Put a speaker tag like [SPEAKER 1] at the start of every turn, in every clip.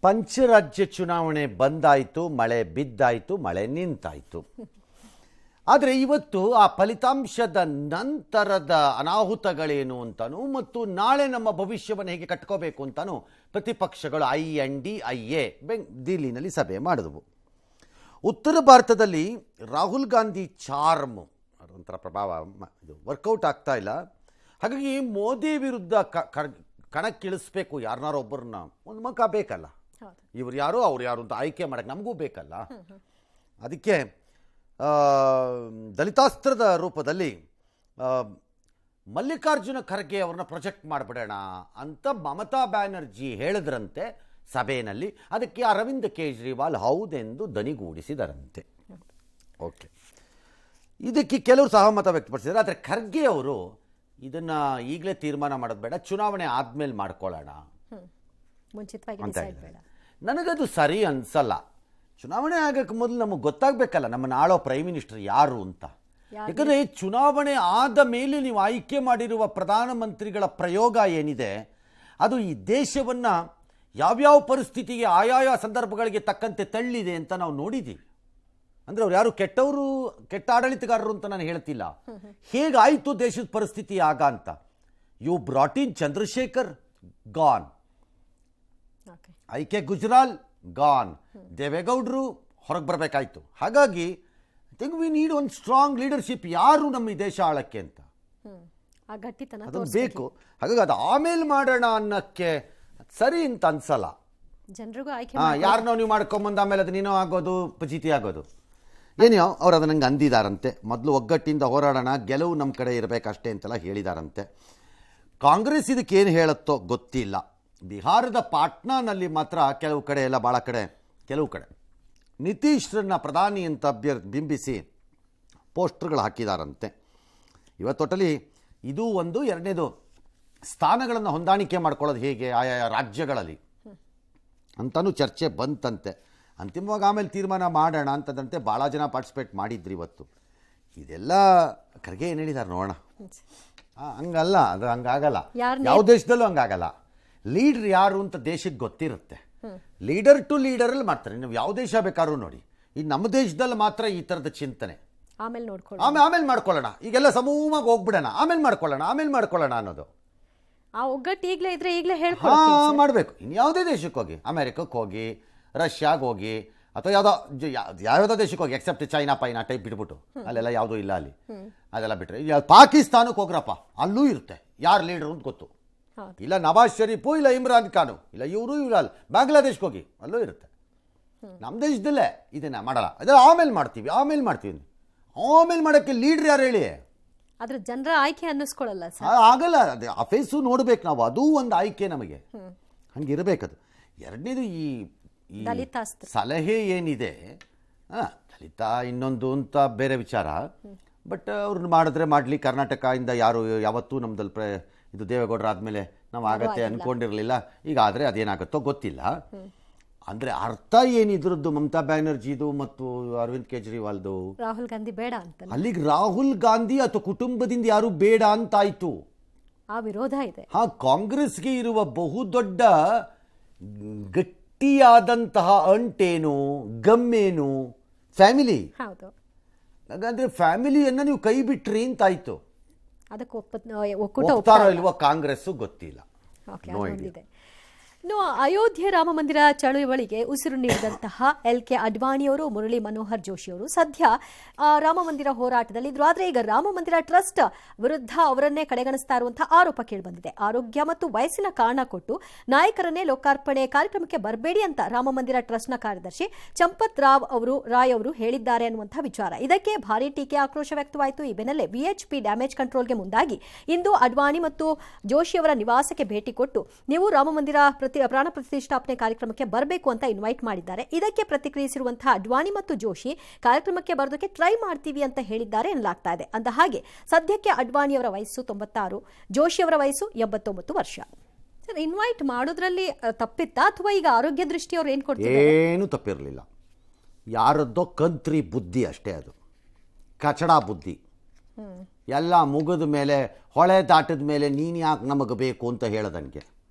[SPEAKER 1] ಪಂಚರಾಜ್ಯ ಚುನಾವಣೆ ಬಂದಾಯಿತು, ಮಳೆ ಬಿದ್ದಾಯಿತು, ಮಳೆ ನಿಂತಾಯಿತು. ಆದರೆ ಇವತ್ತು ಆ ಫಲಿತಾಂಶದ ನಂತರದ ಅನಾಹುತಗಳೇನು ಅಂತಾನು ಮತ್ತು ನಾಳೆ ನಮ್ಮ ಭವಿಷ್ಯವನ್ನು ಹೇಗೆ ಕಟ್ಕೋಬೇಕು ಅಂತಾನು ಪ್ರತಿಪಕ್ಷಗಳು INDIA ದಿಲ್ಲಿನಲ್ಲಿ ಸಭೆ ಮಾಡಿದವು. ಉತ್ತರ ಭಾರತದಲ್ಲಿ ರಾಹುಲ್ ಗಾಂಧಿ ಚಾರ್ಮ್ ಒಂಥರ ಪ್ರಭಾವ ಇದು ವರ್ಕೌಟ್ ಆಗ್ತಾ ಇಲ್ಲ. ಹಾಗಾಗಿ ಮೋದಿ ವಿರುದ್ಧ ಕಣಕ್ಕಿಳಿಸ್ಬೇಕು ಯಾರನ್ನಾರೊಬ್ಬರನ್ನ, ಒಂದು ಮಕ ಬೇಕಲ್ಲ, ಇವ್ರು ಯಾರು ಅವ್ರು ಯಾರು ಅಂತ ಆಯ್ಕೆ ಮಾಡೋಕ್ಕೆ ನಮಗೂ ಬೇಕಲ್ಲ. ಅದಕ್ಕೆ ದಲಿತಾಸ್ತ್ರದ ರೂಪದಲ್ಲಿ ಮಲ್ಲಿಕಾರ್ಜುನ ಖರ್ಗೆ ಅವ್ರನ್ನ ಪ್ರೊಜೆಕ್ಟ್ ಮಾಡಿಬಿಡೋಣ ಅಂತ ಮಮತಾ ಬ್ಯಾನರ್ಜಿ ಹೇಳಿದ್ರಂತೆ ಸಭೆಯಲ್ಲಿ. ಅದಕ್ಕೆ ಅರವಿಂದ್ ಕೇಜ್ರಿವಾಲ್ ಹೌದೆಂದು ದನಿಗೂಡಿಸಿದರಂತೆ. ಓಕೆ, ಇದಕ್ಕೆ ಕೆಲವರು ಸಹಮತ ವ್ಯಕ್ತಪಡಿಸಿದ್ದಾರೆ. ಆದರೆ ಖರ್ಗೆ ಅವರು ಇದನ್ನು ಈಗಲೇ ತೀರ್ಮಾನ ಮಾಡೋದು ಬೇಡ, ಚುನಾವಣೆ ಆದಮೇಲೆ ಮಾಡ್ಕೊಳ್ಳೋಣ ಅಂತ ಹೇಳಿದ್ದಾರೆ. ನನಗದು ಸರಿ ಅನ್ಸಲ್ಲ. ಚುನಾವಣೆ ಆಗೋಕ್ಕೆ ಮೊದಲು ನಮಗೆ ಗೊತ್ತಾಗಬೇಕಲ್ಲ ನಮ್ಮನ್ನು ಆಳೋ ಪ್ರೈಮ್ ಮಿನಿಸ್ಟರ್ ಯಾರು ಅಂತ. ಯಾಕಂದರೆ ಚುನಾವಣೆ ಆದ ಮೇಲೆ ನೀವು ಆಯ್ಕೆ ಮಾಡಿರುವ ಪ್ರಧಾನಮಂತ್ರಿಗಳ ಪ್ರಯೋಗ ಏನಿದೆ ಅದು ಈ ದೇಶವನ್ನು ಯಾವ್ಯಾವ ಪರಿಸ್ಥಿತಿಗೆ ಆಯಾಯ ಸಂದರ್ಭಗಳಿಗೆ ತಕ್ಕಂತೆ ತಳ್ಳಿದೆ ಅಂತ ನಾವು ನೋಡಿದ್ದೀವಿ. ಅಂದರೆ ಅವ್ರು ಯಾರು ಕೆಟ್ಟ ಆಡಳಿತಗಾರರು ಅಂತ ನಾನು ಹೇಳ್ತಿಲ್ಲ. ಹೇಗಾಯಿತು ದೇಶದ ಪರಿಸ್ಥಿತಿ ಆಗ ಅಂತ. You brought in Chandrashekhar, gone. IK Gujral, gone. ದೇವೇಗೌಡರು ಹೊರಗೆ ಬರಬೇಕಾಯ್ತು. ಹಾಗಾಗಿ ಐ ಥಿಂಕ್ ವಿ ನೀಡ್ ಒಂದು ಸ್ಟ್ರಾಂಗ್ ಲೀಡರ್ಶಿಪ್. ಯಾರು ನಮ್ಮ ಈ ದೇಶ ಆಳಕ್ಕೆ ಅಂತ ಅದು ಬೇಕು. ಹಾಗಾಗಿ ಅದು ಆಮೇಲೆ ಮಾಡೋಣ ಅನ್ನೋಕ್ಕೆ ಸರಿ ಅಂತ ಅನ್ಸಲ್ಲ. ಯಾರನ್ನೋ ನೀವು ಮಾಡ್ಕೊಂಬಂದು ಆಮೇಲೆ ಅದು ನೀನೋ ಆಗೋದು, ಪಜಿತಿ ಆಗೋದು ಏನೋ. ಅವ್ರು ಅದು ನಂಗೆ ಅಂದಿದಾರಂತೆ. ಮೊದಲು ಒಗ್ಗಟ್ಟಿಂದ ಹೋರಾಡೋಣ, ಗೆಲುವು ನಮ್ಮ ಕಡೆ ಇರಬೇಕಷ್ಟೇ ಅಂತೆಲ್ಲ ಹೇಳಿದಾರಂತೆ. ಕಾಂಗ್ರೆಸ್ ಇದಕ್ಕೇನು ಹೇಳುತ್ತೋ ಗೊತ್ತಿಲ್ಲ. ಬಿಹಾರದ ಪಾಟ್ನಾನಲ್ಲಿ ಮಾತ್ರ ಕೆಲವು ಕಡೆ ಎಲ್ಲ ಭಾಳ ಕಡೆ ಕೆಲವು ಕಡೆ ನಿತೀಶ್ರನ್ನ ಪ್ರಧಾನಿ ಅಂತ ಬಿಂಬಿಸಿ ಪೋಸ್ಟರ್ಗಳು ಹಾಕಿದಾರಂತೆ. ಇವತ್ತೊಟ್ಟಲ್ಲಿ ಇದು ಒಂದು. ಎರಡನೇದು, ಸ್ಥಾನಗಳನ್ನು ಹೊಂದಾಣಿಕೆ ಮಾಡ್ಕೊಳ್ಳೋದು ಹೇಗೆ ಆಯಾ ರಾಜ್ಯಗಳಲ್ಲಿ ಅಂತಲೂ ಚರ್ಚೆ ಬಂತಂತೆ. ಅಂತಿಮವಾಗಿ ಆಮೇಲೆ ತೀರ್ಮಾನ ಮಾಡೋಣ ಅಂತದಂತೆ ಭಾಳ ಜನ ಪಾರ್ಟಿಸಿಪೇಟ್ ಮಾಡಿದ್ರು ಇವತ್ತು. ಇದೆಲ್ಲ ಖರ್ಗೆ ಏನು ಹೇಳಿದ್ದಾರೆ ನೋಡೋಣ. ಹಂಗಲ್ಲ, ಅದು ಹಂಗಾಗಲ್ಲ. ಯಾವ ದೇಶದಲ್ಲೂ ಹಂಗಾಗಲ್ಲ. ಲೀಡ್ರ್ ಯಾರು ಅಂತ ದೇಶಕ್ಕೆ ಗೊತ್ತಿರುತ್ತೆ. ಲೀಡರ್ ಟು ಲೀಡರಲ್ಲಿ ಮಾಡ್ತಾರೆ. ನೀವು ಯಾವ ದೇಶ ಬೇಕಾದ್ರೂ ನೋಡಿ. ಈ ನಮ್ಮ ದೇಶದಲ್ಲಿ ಮಾತ್ರ ಈ ಥರದ ಚಿಂತನೆ. ಆಮೇಲೆ ಮಾಡ್ಕೊಳ್ಳೋಣ, ಈಗೆಲ್ಲ ಸಮೂಹವಾಗಿ ಹೋಗ್ಬಿಡೋಣ, ಆಮೇಲೆ ಮಾಡ್ಕೊಳ್ಳೋಣ ಅನ್ನೋದು.
[SPEAKER 2] ಆ ಒಗ್ಗಟ್ಟು ಈಗಲೇ ಇದ್ರೆ ಈಗಲೇ
[SPEAKER 1] ಮಾಡಬೇಕು. ಇನ್ನು ಯಾವುದೇ ದೇಶಕ್ಕೆ ಹೋಗಿ, ಅಮೆರಿಕಕ್ಕೆ ಹೋಗಿ, ರಷ್ಯಾಗೆ ಹೋಗಿ, ಅಥವಾ ಯಾವುದೋ ದೇಶಕ್ಕೆ ಹೋಗಿ, ಎಕ್ಸೆಪ್ಟ್ ಚೈನಾ ಟೈಪ್ ಬಿಟ್ಬಿಟ್ಟು ಅಲ್ಲೆಲ್ಲ ಯಾವುದೂ ಇಲ್ಲ. ಅಲ್ಲಿ ಅದೆಲ್ಲ ಬಿಟ್ಟರೆ ಪಾಕಿಸ್ತಾನಕ್ಕೆ ಹೋಗ್ರಪ್ಪ, ಅಲ್ಲೂ ಇರುತ್ತೆ ಯಾರು ಲೀಡರು ಅಂತ ಗೊತ್ತು. ಇಲ್ಲ ನವಾಜ್ ಶರೀಫು, ಇಲ್ಲ ಇಮ್ರಾನ್ ಖಾನು, ಇಲ್ಲ ಇವರು ಅಲ್ಲಿ ಬಾಂಗ್ಲಾದೇಶ್ಗೆ ಹೋಗಿ, ಅಲ್ಲೂ ಇರುತ್ತೆ. ನಮ್ಮ ದೇಶದಲ್ಲೇ ಇದನ್ನ ಮಾಡಲ್ಲ. ಅದೆಲ್ಲ ಆಮೇಲೆ ಮಾಡ್ತೀವಿ. ಆಮೇಲೆ ಮಾಡೋಕ್ಕೆ ಲೀಡ್ರ್ ಯಾರು ಹೇಳಿ?
[SPEAKER 2] ಅದ್ರ ಜನರ ಆಯ್ಕೆ ಅನ್ನಿಸ್ಕೊಳ್ಳಲ್ಲ,
[SPEAKER 1] ಆಗಲ್ಲ. ಅದೇ ಆ ಫೇಸು ನೋಡ್ಬೇಕು ನಾವು. ಅದೂ ಒಂದು ಆಯ್ಕೆ ನಮಗೆ, ಹಂಗಿರಬೇಕದು. ಎರಡನೇದು, ಈ ಸಲಹೆ ಏನಿದೆ, ದಲಿತ ಇನ್ನೊಂದು ಅಂತ ಬೇರೆ ವಿಚಾರ. ಬಟ್ ಅವ್ರನ್ನ ಮಾಡಿದ್ರೆ ಮಾಡಲಿ. ಕರ್ನಾಟಕದಿಂದ ಯಾರು ಯಾವತ್ತೂ ನಮ್ದಲ್ಲಿ ಇದು ದೇವೇಗೌಡರು ಆದಮೇಲೆ ನಾವು ಆಗತ್ತೆ ಅಂದ್ಕೊಂಡಿರಲಿಲ್ಲ. ಈಗ ಆದರೆ ಅದೇನಾಗುತ್ತೋ ಗೊತ್ತಿಲ್ಲ. ಅಂದರೆ ಅರ್ಥ ಏನಿದ್ರದ್ದು ಮಮತಾ ಬ್ಯಾನರ್ಜಿದು ಮತ್ತು ಅರವಿಂದ್ ಕೇಜ್ರಿವಾಲ್ದು,
[SPEAKER 2] ರಾಹುಲ್ ಗಾಂಧಿ ಬೇಡ ಅಂತ.
[SPEAKER 1] ಅಲ್ಲಿಗೆ ರಾಹುಲ್ ಗಾಂಧಿ ಅಥವಾ ಕುಟುಂಬದಿಂದ ಯಾರು ಬೇಡ ಅಂತಾಯ್ತು.
[SPEAKER 2] ಆ ವಿರೋಧ ಇದೆ.
[SPEAKER 1] ಕಾಂಗ್ರೆಸ್ಗೆ ಇರುವ ಬಹುದೊಡ್ಡ ಗಟ್ಟಿಯಾದಂತಹ ಅಂಟೇನು, ಗಮ್ಮೇನು ಫ್ಯಾಮಿಲಿ. ಹಾಗಾದ್ರೆ ಫ್ಯಾಮಿಲಿಯನ್ನು ನೀವು ಕೈ ಬಿಟ್ರಿ ಅಂತಾಯ್ತು. ಒಪ್ತಾರೋ ಇಲ್ವೋ ಕಾಂಗ್ರೆಸ್ ಗೊತ್ತಿಲ್ಲ.
[SPEAKER 2] ಇನ್ನು ಅಯೋಧ್ಯೆ ರಾಮ ಮಂದಿರ ಚಳುವಳಿಗೆ ಉಸಿರು ನೀಡಿದಂತಹ LK ಅಡ್ವಾಣಿಯವರು, ಮುರಳಿ ಮನೋಹರ್ ಜೋಶಿಯವರು ಸದ್ಯ ರಾಮ ಮಂದಿರ ಹೋರಾಟದಲ್ಲಿ ಇದ್ರು. ಆದರೆ ಈಗ ರಾಮ ಮಂದಿರ ಟ್ರಸ್ಟ್ ವಿರುದ್ಧ ಅವರನ್ನೇ ಕಡೆಗಣಿಸ್ತಾ ಇರುವಂತಹ ಆರೋಪ ಕೇಳಿಬಂದಿದೆ. ಆರೋಗ್ಯ ಮತ್ತು ವಯಸ್ಸಿನ ಕಾರಣ ಕೊಟ್ಟು ನಾಯಕರನ್ನೇ ಲೋಕಾರ್ಪಣೆ ಕಾರ್ಯಕ್ರಮಕ್ಕೆ ಬರಬೇಡಿ ಅಂತ ರಾಮ ಮಂದಿರ ಟ್ರಸ್ಟ್ನ ಕಾರ್ಯದರ್ಶಿ ಚಂಪತ್ ರಾಯ್ ಅವರು ಹೇಳಿದ್ದಾರೆ ಅನ್ನುವಂತಹ ವಿಚಾರ. ಇದಕ್ಕೆ ಭಾರೀ ಟೀಕೆ, ಆಕ್ರೋಶ ವ್ಯಕ್ತವಾಯಿತು. ಈ ಬೆನ್ನಲ್ಲೇ VHP ಡ್ಯಾಮೇಜ್ ಕಂಟ್ರೋಲ್ಗೆ ಮುಂದಾಗಿ ಇಂದು ಅಡ್ವಾಣಿ ಮತ್ತು ಜೋಶಿಯವರ ನಿವಾಸಕ್ಕೆ ಭೇಟಿ ಕೊಟ್ಟು ನೀವು ರಾಮ ಮಂದಿರ ಪ್ರಾಣ ಪ್ರತಿಷ್ಠಾಪನೆ ಕಾರ್ಯಕ್ರಮಕ್ಕೆ ಬರಬೇಕು ಅಂತ ಇನ್ವೈಟ್ ಮಾಡಿದ್ದಾರೆ. ಇದಕ್ಕೆ ಪ್ರತಿಕ್ರಿಯಿಸಿರುವಂತಹ ಅಡ್ವಾಣಿ ಮತ್ತು ಜೋಶಿ ಕಾರ್ಯಕ್ರಮಕ್ಕೆ ಬರೋದಕ್ಕೆ ಟ್ರೈ ಮಾಡ್ತೀವಿ ಅಂತ ಹೇಳಿದ್ದಾರೆ ಎನ್ನಲಾಗ್ತಾ ಇದೆ. ಅಂದ ಹಾಗೆ ಸದ್ಯಕ್ಕೆ ಅಡ್ವಾಣಿಯವರ ವಯಸ್ಸು 96, ಜೋಶಿಯವರ ವಯಸ್ಸು 89 ವರ್ಷ. ಇನ್ವೈಟ್ ಮಾಡೋದ್ರಲ್ಲಿ ತಪ್ಪಿತ್ತಾ ಅಥವಾ ಈಗ ಆರೋಗ್ಯ ದೃಷ್ಟಿಯವರು ಏನು ಕೊಡ್ತಾರೆ?
[SPEAKER 1] ಏನು ತಪ್ಪಿರಲಿಲ್ಲ. ಯಾರದ್ದೋ ಕಂತ್ರಿ ಬುದ್ಧಿ ಅಷ್ಟೇ, ಅದು ಕಚಡ ಬುದ್ಧಿ. ಎಲ್ಲ ಮುಗಿದ ಮೇಲೆ, ಹೊಳೆ ದಾಟದ ಮೇಲೆ ನೀನು ಯಾಕೆ ನಮಗೆ ಬೇಕು ಅಂತ ಹೇಳೋದನ್ಗೆ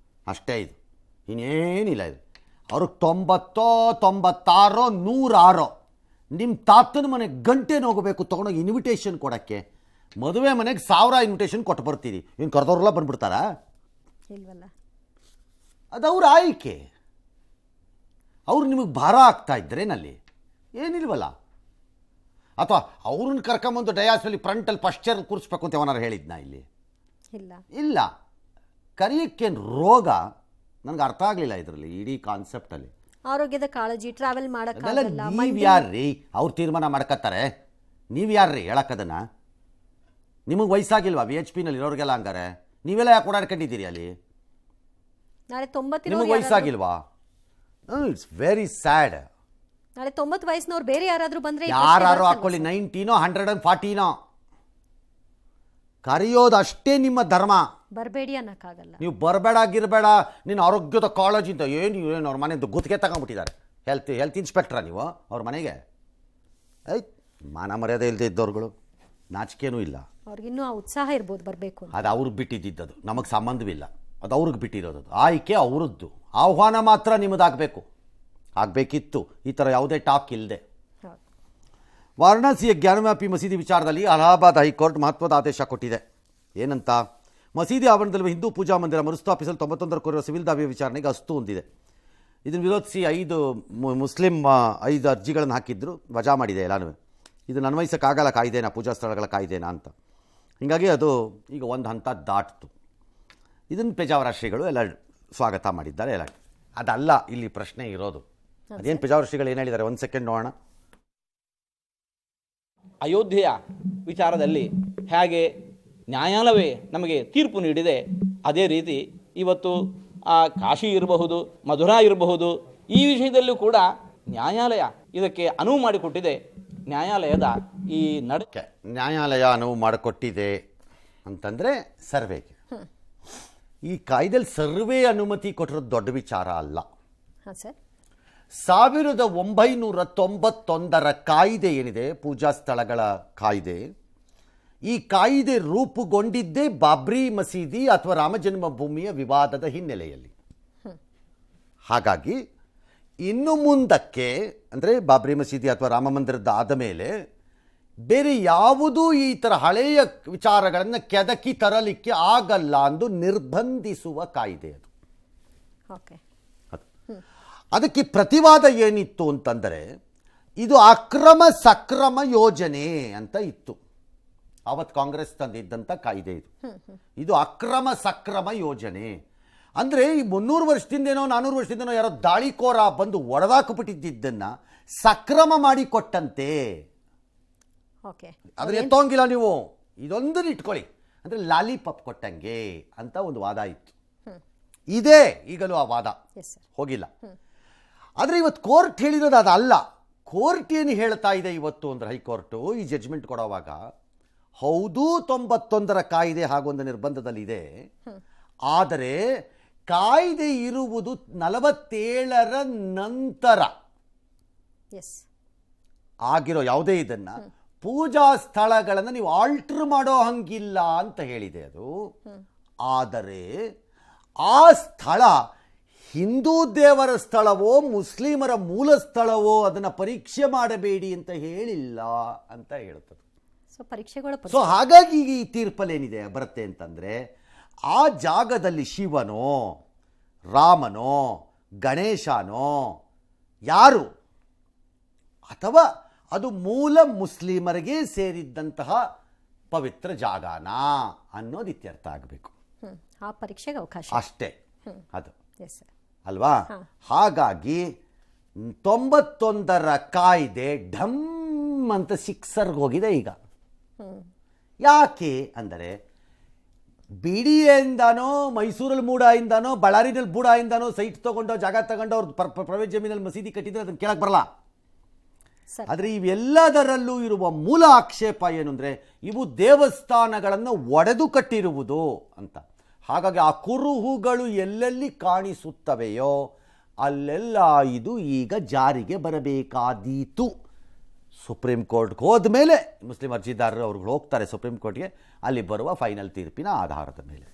[SPEAKER 1] ಅಷ್ಟೇ. ಇದು ಇನ್ನೇನಿಲ್ಲ. ಇದು ಅವ್ರಿಗೆ 90, 96, 106. ನಿಮ್ಮ ತಾತನ ಮನೆಗೆ ಗಂಟೆನ ಹೋಗಬೇಕು ತೊಗೊಂಡೋಗಿ ಇನ್ವಿಟೇಷನ್ ಕೊಡೋಕ್ಕೆ. ಮದುವೆ ಮನೆಗೆ 1000 ಇನ್ವಿಟೇಷನ್ ಕೊಟ್ಟು ಬರ್ತೀರಿ, ಇನ್ನು ಕರೆದವ್ರೆಲ್ಲ ಬಂದ್ಬಿಡ್ತಾರಾ?
[SPEAKER 2] ಇಲ್ವಲ್ಲ.
[SPEAKER 1] ಅದು ಅವ್ರ ಆಯ್ಕೆ. ಅವ್ರು ನಿಮಗೆ ಭಾರ ಆಗ್ತಾ ಇದ್ರೇನಲ್ಲಿ ಏನಿಲ್ವಲ್ಲ. ಅಥವಾ ಅವ್ರನ್ನ ಕರ್ಕೊಂಬಂದು ಡಯಾಸಲ್ಲಿ ಫ್ರಂಟಲ್ಲಿ ಪಶ್ಚರ್ ಕೂರಿಸ್ಬೇಕು ಅಂತ ಅವನಾರು ಹೇಳಿದ್ನಾ ಇಲ್ಲಿ? ಇಲ್ಲ. ಕರಿಯಕ್ಕೇನು ರೋಗ? ನನಗೆ ಅರ್ಥ ಆಗಲಿಲ್ಲ ಇದರಲ್ಲಿ, ಇಡೀ ಕಾನ್ಸೆಪ್ಟಲ್ಲಿ.
[SPEAKER 2] ಆರೋಗ್ಯದ ಕಾಳಜಿ, ಟ್ರಾವೆಲ್
[SPEAKER 1] ಮಾಡೋಕ್ಕಾಗಲ್ಲ. ನೀವು ಯಾರ್ರೀ ಅವ್ರು ತೀರ್ಮಾನ ಮಾಡ್ಕತ್ತಾರೆ? ನೀವು ಯಾರ್ರೀ ಹೇಳಕ್ಕದನ್ನ? ನಿಮಗೆ ವಯಸ್ಸಾಗಿಲ್ವಾ VHP ನಲ್ಲಿ ಇರೋರಿಗೆಲ್ಲ? ಹಂಗಾರೆ ನೀವೆಲ್ಲ ಯಾಕೆ ಓಡಾಡ್ಕೊಂಡಿದ್ದೀರಿ ಅಲ್ಲಿ?
[SPEAKER 2] ನಾಳೆ 90
[SPEAKER 1] ನಿಮಗೆ ವಯಸ್ಸಾಗಿಲ್ವಾ? It's very sad.
[SPEAKER 2] ನಾಳೆ 90 ವಯಸ್ಸಿನವ್ರು ಬೇರೆ ಯಾರಾದರೂ ಬಂದ್ರೆ
[SPEAKER 1] ಯಾರು ಹಾಕೊಳ್ಳಿ, 90, 140. ಕರೆಯೋದು ಅಷ್ಟೇ ನಿಮ್ಮ ಧರ್ಮ.
[SPEAKER 2] ಬರಬೇಡಿ ಅನ್ನಕ್ಕಾಗಲ್ಲ.
[SPEAKER 1] ನೀವು ಬರಬೇಡ ಗಿರಬೇಡ, ನಿನ್ನ ಆರೋಗ್ಯದ ಕಾಳಜಿ ಅಂತ ಏನು ಅವ್ರ ಮನೆಯಿಂದ ಗುತ್ತಿಗೆ ತಗೊಂಡ್ಬಿಟ್ಟಿದ್ದಾರೆ. ಹೆಲ್ತ್ ಇನ್ಸ್ಪೆಕ್ಟ್ರಾ ನೀವು ಅವ್ರ ಮನೆಗೆ? ಆಯ್ತು, ಮಾನ ಮರ್ಯಾದೆ ಇಲ್ಲದೆ ಇದ್ದವ್ರುಗಳು, ನಾಚಿಕೆನೂ ಇಲ್ಲ.
[SPEAKER 2] ಅವ್ರಿಗಿನ್ನೂ ಆ ಉತ್ಸಾಹ ಇರ್ಬೋದು ಬರಬೇಕು.
[SPEAKER 1] ಅದು ಅವ್ರಿಗೆ ಬಿಟ್ಟಿದ್ದು, ನಮಗೆ ಸಂಬಂಧವಿಲ್ಲ. ಅದು ಅವ್ರಿಗೆ ಬಿಟ್ಟಿರೋದು, ಆಯ್ಕೆ ಅವರದ್ದು. ಆಹ್ವಾನ ಮಾತ್ರ ನಿಮ್ಮದಾಗಬೇಕು, ಆಗಬೇಕಿತ್ತು. ಈ ಥರ ಯಾವುದೇ ಟಾಕ್ ಇಲ್ಲದೆ. ವಾರಣಾಸಿಯ ಜ್ಞಾನವ್ಯಾಪಿ ಮಸೀದಿ ವಿಚಾರದಲ್ಲಿ ಅಲಹಾಬಾದ್ ಹೈಕೋರ್ಟ್ ಮಹತ್ವದ ಆದೇಶ ಕೊಟ್ಟಿದೆ. ಏನಂತ? ಮಸೀದಿ ಆವರಣದಲ್ಲಿ ಹಿಂದೂ ಪೂಜಾ ಮಂದಿರ ಮರುಸ್ಥಾಪಿಸಲು 91 ಕೋರಿರುವ ಸಿವಿಲ್ ದಾವೆಯ ವಿಚಾರಣೆಗೆ ಅಸ್ತು ಹೊಂದಿದೆ. ಇದನ್ನು ವಿರೋಧಿಸಿ 5 ಮುಸ್ಲಿಂ 5 ಅರ್ಜಿಗಳನ್ನು ಹಾಕಿದ್ರು, ವಜಾ ಮಾಡಿದೆ ಎಲ್ಲನೂ. ಇದನ್ನು ಅನ್ವಯಿಸೋಕ್ಕಾಗಲ್ಲ ಕಾಯ್ದೆನಾ, ಪೂಜಾ ಸ್ಥಳಗಳ ಕಾಯ್ದೆನಾ ಅಂತ. ಹೀಗಾಗಿ ಅದು ಈಗ ಒಂದು ಹಂತ ದಾಟ್ತು. ಇದನ್ನು ಪೇಜಾವರ ಶ್ರೀಗಳು ಎಲ್ಲ ಸ್ವಾಗತ ಮಾಡಿದ್ದಾರೆ. ಎಲ್ಲ ಅದಲ್ಲ ಇಲ್ಲಿ ಪ್ರಶ್ನೆ ಇರೋದು. ಅದೇನು ಪೇಜಾವರ ಶ್ರೀಗಳು ಏನು ಹೇಳಿದ್ದಾರೆ? 1 ಸೆಕೆಂಡ್ ನೋಡೋಣ.
[SPEAKER 3] ಅಯೋಧ್ಯೆಯ ವಿಚಾರದಲ್ಲಿ ಹೇಗೆ ನ್ಯಾಯಾಲಯವೇ ನಮಗೆ ತೀರ್ಪು ನೀಡಿದೆ, ಅದೇ ರೀತಿ ಇವತ್ತು ಕಾಶಿ ಇರಬಹುದು, ಮಧುರಾ ಇರಬಹುದು, ಈ ವಿಷಯದಲ್ಲೂ ಕೂಡ ನ್ಯಾಯಾಲಯ ಇದಕ್ಕೆ ಅನುವು ಮಾಡಿಕೊಟ್ಟಿದೆ. ನ್ಯಾಯಾಲಯದ ಈ
[SPEAKER 1] ನ್ಯಾಯಾಲಯ ಅನುವು ಮಾಡಿಕೊಟ್ಟಿದೆ ಅಂತಂದರೆ ಸರ್ವೆಗೆ. ಈ ಕಾಯ್ದೆಯಲ್ಲಿ ಸರ್ವೆ ಅನುಮತಿ ಕೊಟ್ಟಿರೋದು ದೊಡ್ಡ ವಿಚಾರ ಅಲ್ಲ. 1991 ಕಾಯ್ದೆ ಏನಿದೆ, ಪೂಜಾ ಸ್ಥಳಗಳ ಕಾಯ್ದೆ, ಈ ಕಾಯ್ದೆ ರೂಪುಗೊಂಡಿದ್ದೇ ಬಾಬ್ರಿ ಮಸೀದಿ ಅಥವಾ ರಾಮಜನ್ಮಭೂಮಿಯ ವಿವಾದದ ಹಿನ್ನೆಲೆಯಲ್ಲಿ. ಹಾಗಾಗಿ ಇನ್ನು ಮುಂದಕ್ಕೆ ಅಂದರೆ ಬಾಬ್ರಿ ಮಸೀದಿ ಅಥವಾ ರಾಮ ಮಂದಿರದ ಆದ ಮೇಲೆ ಬೇರೆ ಯಾವುದೂ ಈ ಥರ ಹಳೆಯ ವಿಚಾರಗಳನ್ನು ಕೆದಕಿ ತರಲಿಕ್ಕೆ ಆಗಲ್ಲ ಎಂದು ನಿರ್ಬಂಧಿಸುವ ಕಾಯ್ದೆ ಅದು. ಅದಕ್ಕೆ ಪ್ರತಿವಾದ ಏನಿತ್ತು ಅಂತಂದರೆ, ಇದು ಅಕ್ರಮ ಸಕ್ರಮ ಯೋಜನೆ ಅಂತ ಇತ್ತು. ಅವತ್ತು ಕಾಂಗ್ರೆಸ್ ತಂದಿದ್ದಂಥ ಕಾಯ್ದೆ ಇದು. ಇದು ಅಕ್ರಮ ಸಕ್ರಮ ಯೋಜನೆ ಅಂದರೆ ಈ 300 ವರ್ಷದಿಂದೇನೋ 400 ವರ್ಷದಿಂದನೋ ಯಾರೋ ದಾಳಿಕೋರ ಬಂದು ಒಡೆದಾಕಿಬಿಟ್ಟಿದ್ದನ್ನು ಸಕ್ರಮ ಮಾಡಿ ಕೊಟ್ಟಂತೆ. ಅದನ್ನ ಎತ್ತೋಂಗಿಲ್ಲ ನೀವು, ಇದೊಂದನ್ನು ಇಟ್ಕೊಳ್ಳಿ ಅಂದರೆ ಲಾಲಿಪಾಪ್ ಕೊಟ್ಟಂಗೆ ಅಂತ ಒಂದು ವಾದ ಇತ್ತು. ಇದೇ ಈಗಲೂ ಆ ವಾದ ಹೋಗಿಲ್ಲ. ಆದರೆ ಇವತ್ತು ಕೋರ್ಟ್ ಹೇಳಿರೋದು ಅದಲ್ಲ. ಕೋರ್ಟ್ ಏನು ಹೇಳ್ತಾ ಇದೆ ಇವತ್ತು ಅಂದರೆ, ಹೈಕೋರ್ಟು ಈ ಜಡ್ಜ್ಮೆಂಟ್ ಕೊಡುವಾಗ ಹೌದು 91 ಕಾಯ್ದೆ ಹಾಗೊಂದು ನಿರ್ಬಂಧದಲ್ಲಿದೆ, ಆದರೆ ಕಾಯ್ದೆ ಇರುವುದು 47ರ ನಂತರ ಆಗಿರೋ ಯಾವುದೇ ಇದನ್ನು ಪೂಜಾ ಸ್ಥಳಗಳನ್ನು ನೀವು ಆಲ್ಟರ್ ಮಾಡೋ ಹಂಗಿಲ್ಲ ಅಂತ ಹೇಳಿದೆ ಅದು. ಆದರೆ ಆ ಸ್ಥಳ ಹಿಂದೂ ದೇವರ ಸ್ಥಳವೋ ಮುಸ್ಲಿಮರ ಮೂಲ ಸ್ಥಳವೋ ಅದನ್ನು ಪರೀಕ್ಷೆ ಮಾಡಬೇಡಿ ಅಂತ ಹೇಳಿಲ್ಲ ಅಂತ ಹೇಳ್ತದೆ. ಸೊ ಹಾಗಾಗಿ ಈ ತೀರ್ಪಲ್ಲೇನಿದೆ ಬರುತ್ತೆ ಅಂತಂದರೆ, ಆ ಜಾಗದಲ್ಲಿ ಶಿವನೋ ರಾಮನೋ ಗಣೇಶನೋ ಯಾರು, ಅಥವಾ ಅದು ಮೂಲ ಮುಸ್ಲಿಮರಿಗೆ ಸೇರಿದ್ದಂತಹ ಪವಿತ್ರ ಜಾಗನಾ ಅನ್ನೋದು ಇತ್ಯರ್ಥ ಆಗಬೇಕು.
[SPEAKER 2] ಆ ಪರೀಕ್ಷೆಗೆ ಅವಕಾಶ
[SPEAKER 1] ಅಷ್ಟೇ ಅದು ಅಲ್ವಾ? ಹಾಗಾಗಿ 91ರ ಕಾಯ್ದೆ ಢಮ್ ಅಂತ ಸಿಕ್ಸರ್ಗೆ ಹೋಗಿದೆ ಈಗ. ಯಾಕೆ ಅಂದರೆ, ಬಿಡಿಯಿಂದನೋ ಮೈಸೂರಲ್ಲಿ ಮೂಡಾಯಿಂದನೋ ಬಳ್ಳಾರಿನಲ್ಲಿ ಬೂಡಾಯಿಂದನೋ ಸೈಟ್ ತೊಗೊಂಡೋ ಜಾಗ ತಗೊಂಡೋ ಅವ್ರು ಪ್ರೈವೇಟ್ ಜಮೀನಲ್ಲಿ ಮಸೀದಿ ಕಟ್ಟಿದ್ರೆ ಅದನ್ನು ಕೇಳಕ್ಕೆ ಬರಲ್ಲ. ಆದರೆ ಇವೆಲ್ಲದರಲ್ಲೂ ಇರುವ ಮೂಲ ಆಕ್ಷೇಪ ಏನು ಅಂದರೆ, ಇವು ದೇವಸ್ಥಾನಗಳನ್ನು ಒಡೆದು ಕಟ್ಟಿರುವುದು ಅಂತ. ಹಾಗಾಗಿ ಆ ಕುರುಹುಗಳು ಎಲ್ಲೆಲ್ಲಿ ಕಾಣಿಸುತ್ತವೆಯೋ ಅಲ್ಲೆಲ್ಲ ಇದು ಈಗ ಜಾರಿಗೆ ಬರಬೇಕಾದೀತು. ಸುಪ್ರೀಂ ಕೋರ್ಟ್ಗೆ ಹೋದ ಮೇಲೆ ಮುಸ್ಲಿಂ ಅರ್ಜಿದಾರರು ಅವ್ರಿಗೆ ಹೋಗ್ತಾರೆ ಸುಪ್ರೀಂ ಕೋರ್ಟ್ಗೆ, ಅಲ್ಲಿ ಬರುವ ಫೈನಲ್ ತೀರ್ಪಿನ ಆಧಾರದ ಮೇಲೆ.